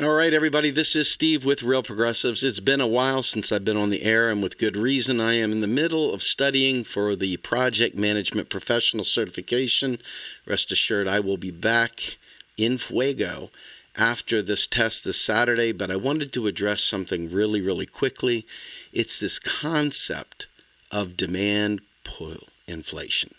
All right, everybody, this is Steve with Real Progressives. It's been a while since I've been on the air, and with good reason. I am in the middle of studying for the Project Management Professional Certification. Rest assured, I will be back in fuego after this test this Saturday, but I wanted to address something really quickly. It's this concept of demand pull inflation.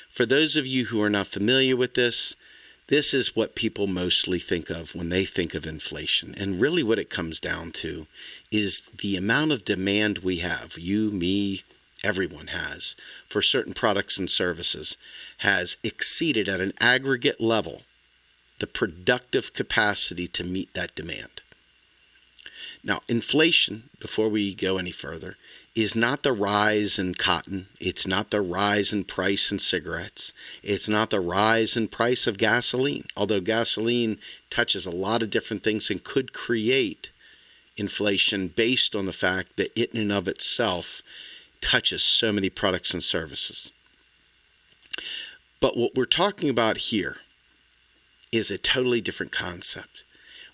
For those of you who are not familiar with this is what people mostly think of when they think of inflation. And really what it comes down to is the amount of demand we have, you, me, everyone has, for certain products and services has exceeded at an aggregate level the productive capacity to meet that demand. Now, inflation, before we go any further, is not the rise in cotton. It's not the rise in price in cigarettes. It's not the rise in price of gasoline, although gasoline touches a lot of different things and could create inflation based on the fact that it in and of itself touches so many products and services. But what we're talking about here is a totally different concept.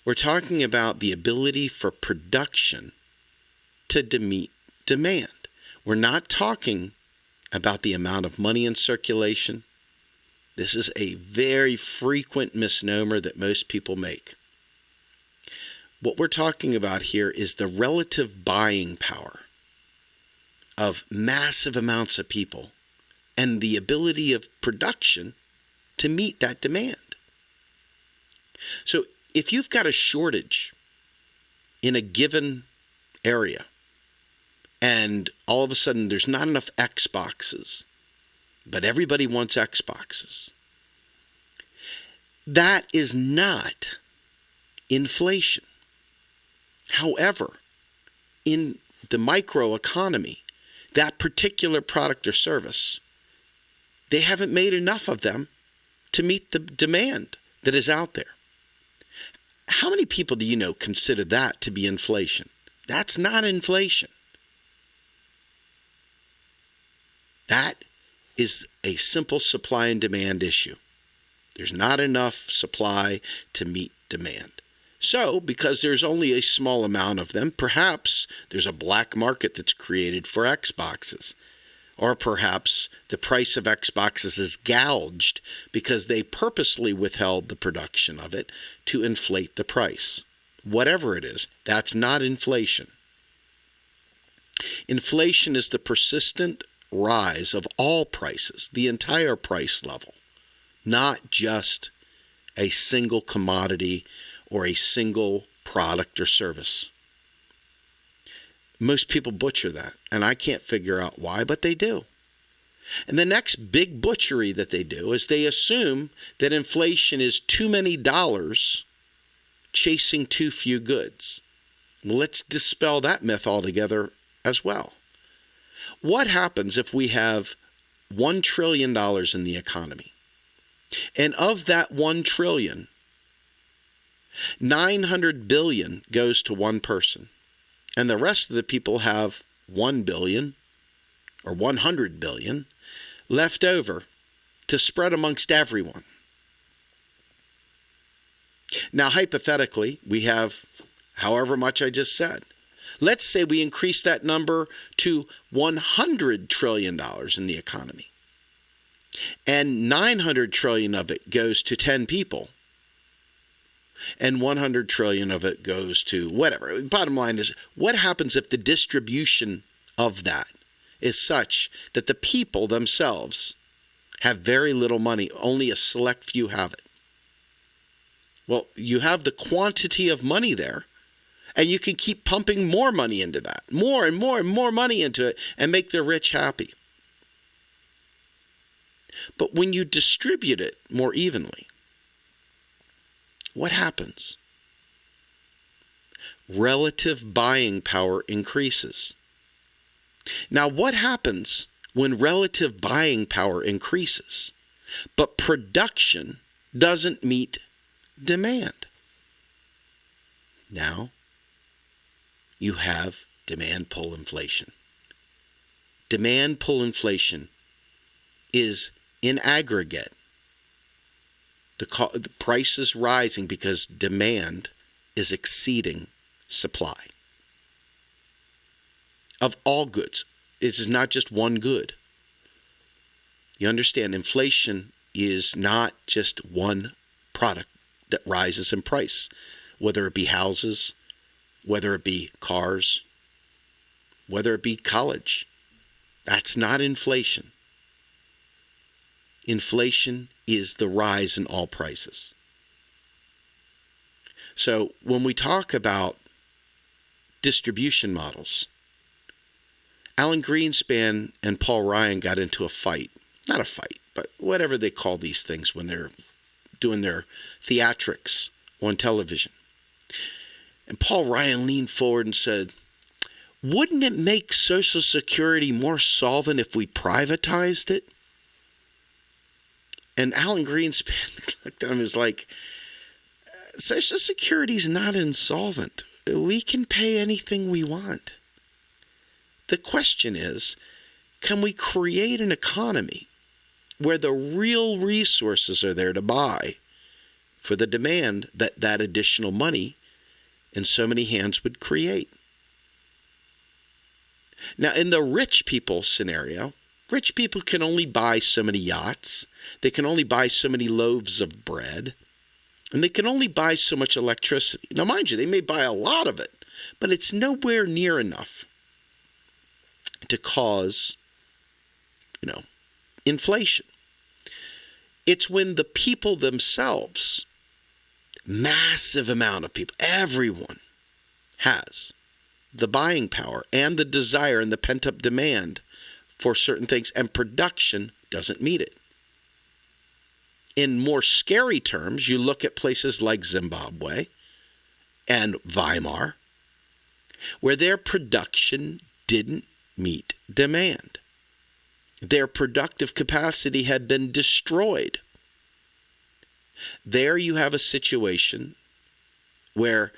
We're talking about the ability for production to meet demand. We're not talking about the amount of money in circulation. This is a very frequent misnomer that most people make. What we're talking about here is the relative buying power of massive amounts of people and the ability of production to meet that demand. So if you've got a shortage in a given area, and all of a sudden there's not enough Xboxes, but everybody wants Xboxes, that is not inflation. However, in the microeconomy, that particular product or service, they haven't made enough of them to meet the demand that is out there. How many people do you know consider that to be inflation? That's not inflation. That is a simple supply and demand issue. There's not enough supply to meet demand. So, because there's only a small amount of them, perhaps there's a black market that's created for Xboxes. Or perhaps the price of Xboxes is gouged because they purposely withheld the production of it to inflate the price. Whatever it is, that's not inflation. Inflation is the persistent rise of all prices, the entire price level, not just a single commodity or a single product or service. Most people butcher that, and I can't figure out why, but they do. And the next big butchery that they do is they assume that inflation is too many dollars chasing too few goods. Well, let's dispel that myth altogether as well. What happens if we have $1 trillion in the economy? And of that $1 trillion, 900 billion goes to one person. And the rest of the people have 1 billion or 100 billion left over to spread amongst everyone. Now, hypothetically, we have however much I just said. Let's say we increase that number to $100 trillion in the economy. And 900 trillion of it goes to 10 people. And 100 trillion of it goes to whatever. Bottom line is, what happens if the distribution of that is such that the people themselves have very little money, only a select few have it? Well, you have the quantity of money there, and you can keep pumping more money into that, more and more and more money into it, and make the rich happy. But when you distribute it more evenly, what happens? Relative buying power increases. Now, what happens when relative buying power increases, but production doesn't meet demand? Now, you have demand pull inflation. Demand pull inflation is in aggregate. The price is rising because demand is exceeding supply of all goods. It is not just one good. You understand, inflation is not just one product that rises in price, whether it be houses, whether it be cars, whether it be college. That's not inflation. Inflation is the rise in all prices. So when we talk about distribution models, Alan Greenspan and Paul Ryan got into a fight. Not a fight, but whatever they call these things when they're doing their theatrics on television. And Paul Ryan leaned forward and said, "Wouldn't it make Social Security more solvent if we privatized it?" And Alan Greenspan looked at him and was like, "Social Security is not insolvent. We can pay anything we want. The question is, can we create an economy where the real resources are there to buy for the demand that that additional money in so many hands would create?" Now, in the rich people scenario, rich people can only buy so many yachts. They can only buy so many loaves of bread. And they can only buy so much electricity. Now, mind you, they may buy a lot of it, but it's nowhere near enough to cause, inflation. It's when the people themselves, massive amount of people, everyone has the buying power and the desire and the pent-up demand for certain things, and production doesn't meet it. In more scary terms, you look at places like Zimbabwe and Weimar, where their production didn't meet demand. Their productive capacity had been destroyed. There you have a situation where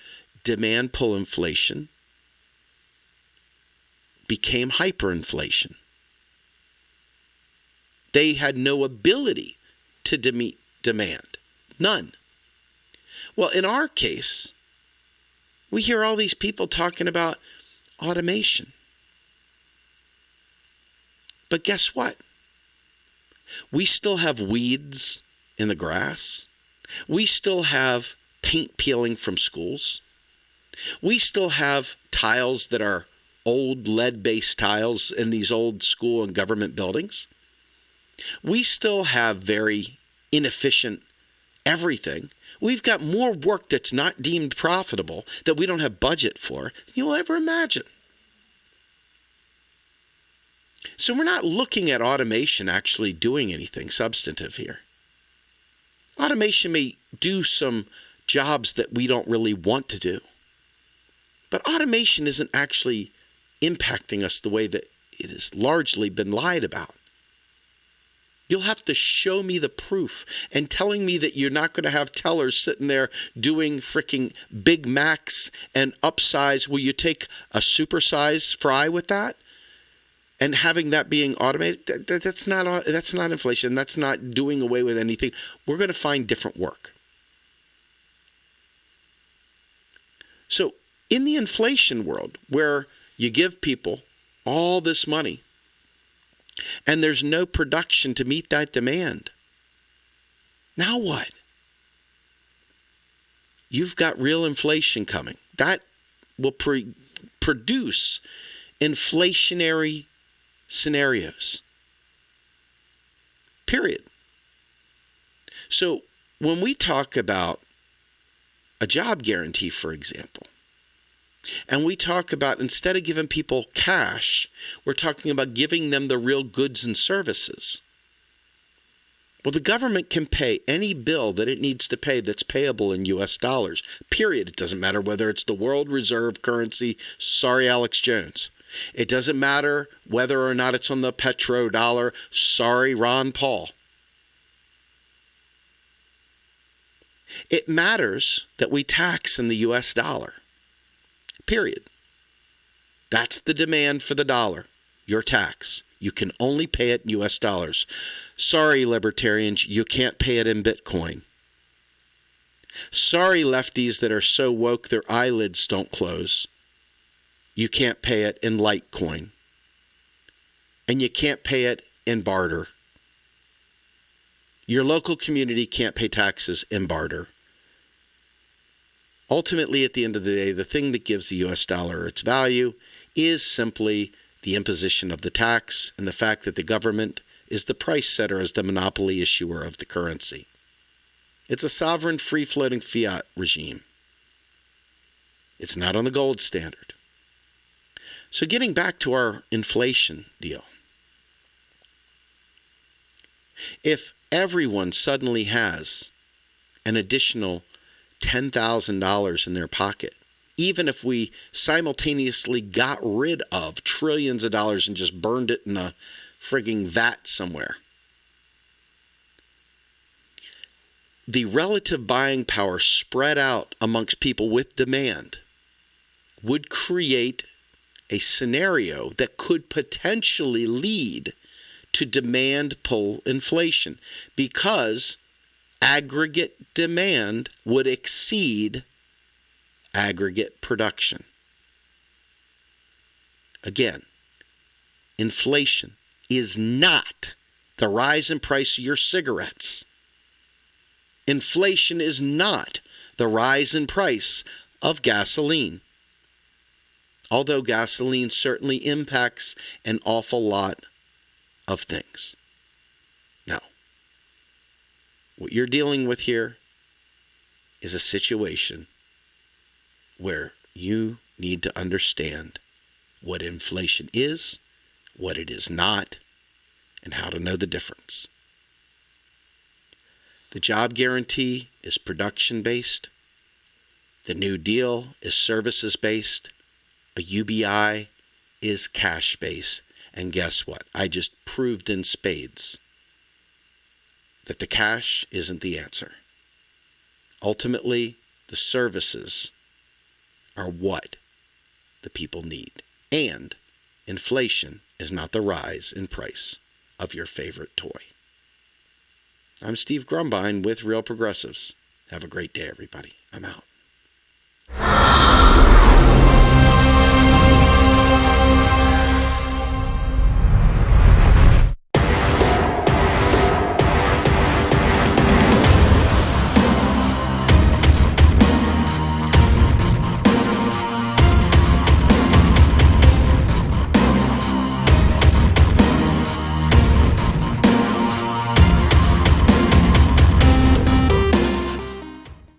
demand pull inflation became hyperinflation. They had no ability to meet demand. None. Well, in our case, we hear all these people talking about automation. But guess what? We still have weeds in the grass. We still have paint peeling from schools. We still have tiles that are old lead-based tiles in these old school and government buildings. We still have very inefficient everything. We've got more work that's not deemed profitable that we don't have budget for than you'll ever imagine. So we're not looking at automation actually doing anything substantive here. Automation may do some jobs that we don't really want to do. But automation isn't actually impacting us the way that it has largely been lied about. You'll have to show me the proof, and telling me that you're not going to have tellers sitting there doing freaking Big Macs and upsize. Will you take a supersize fry with that? And having that being automated, that's not inflation. That's not doing away with anything. We're going to find different work. So in the inflation world, where you give people all this money and there's no production to meet that demand, now what? You've got real inflation coming. That will produce inflationary scenarios. Period. So when we talk about a job guarantee, for example, and we talk about, instead of giving people cash, we're talking about giving them the real goods and services. Well, the government can pay any bill that it needs to pay that's payable in U.S. dollars, period. It doesn't matter whether it's the world reserve currency. Sorry, Alex Jones. It doesn't matter whether or not it's on the petrodollar. Sorry, Ron Paul. It matters that we tax in the U.S. dollar. Period. That's the demand for the dollar, your tax. You can only pay it in U.S. dollars. Sorry, libertarians, you can't pay it in Bitcoin. Sorry, lefties that are so woke their eyelids don't close. You can't pay it in Litecoin. And you can't pay it in barter. Your local community can't pay taxes in barter. Ultimately, at the end of the day, the thing that gives the U.S. dollar its value is simply the imposition of the tax and the fact that the government is the price setter as the monopoly issuer of the currency. It's a sovereign, free-floating fiat regime. It's not on the gold standard. So getting back to our inflation deal. If everyone suddenly has an additional $10,000 in their pocket, even if we simultaneously got rid of trillions of dollars and just burned it in a frigging vat somewhere, the relative buying power spread out amongst people with demand would create a scenario that could potentially lead to demand pull inflation, because aggregate demand would exceed aggregate production. Again, inflation is not the rise in price of your cigarettes. Inflation is not the rise in price of gasoline. Although gasoline certainly impacts an awful lot of things. Now, what you're dealing with here is a situation where you need to understand what inflation is, what it is not, and how to know the difference. The job guarantee is production-based. The New Deal is services-based. A UBI is cash-based. And guess what? I just proved in spades that the cash isn't the answer. Ultimately, the services are what the people need. And inflation is not the rise in price of your favorite toy. I'm Steve Grumbine with Real Progressives. Have a great day, everybody. I'm out.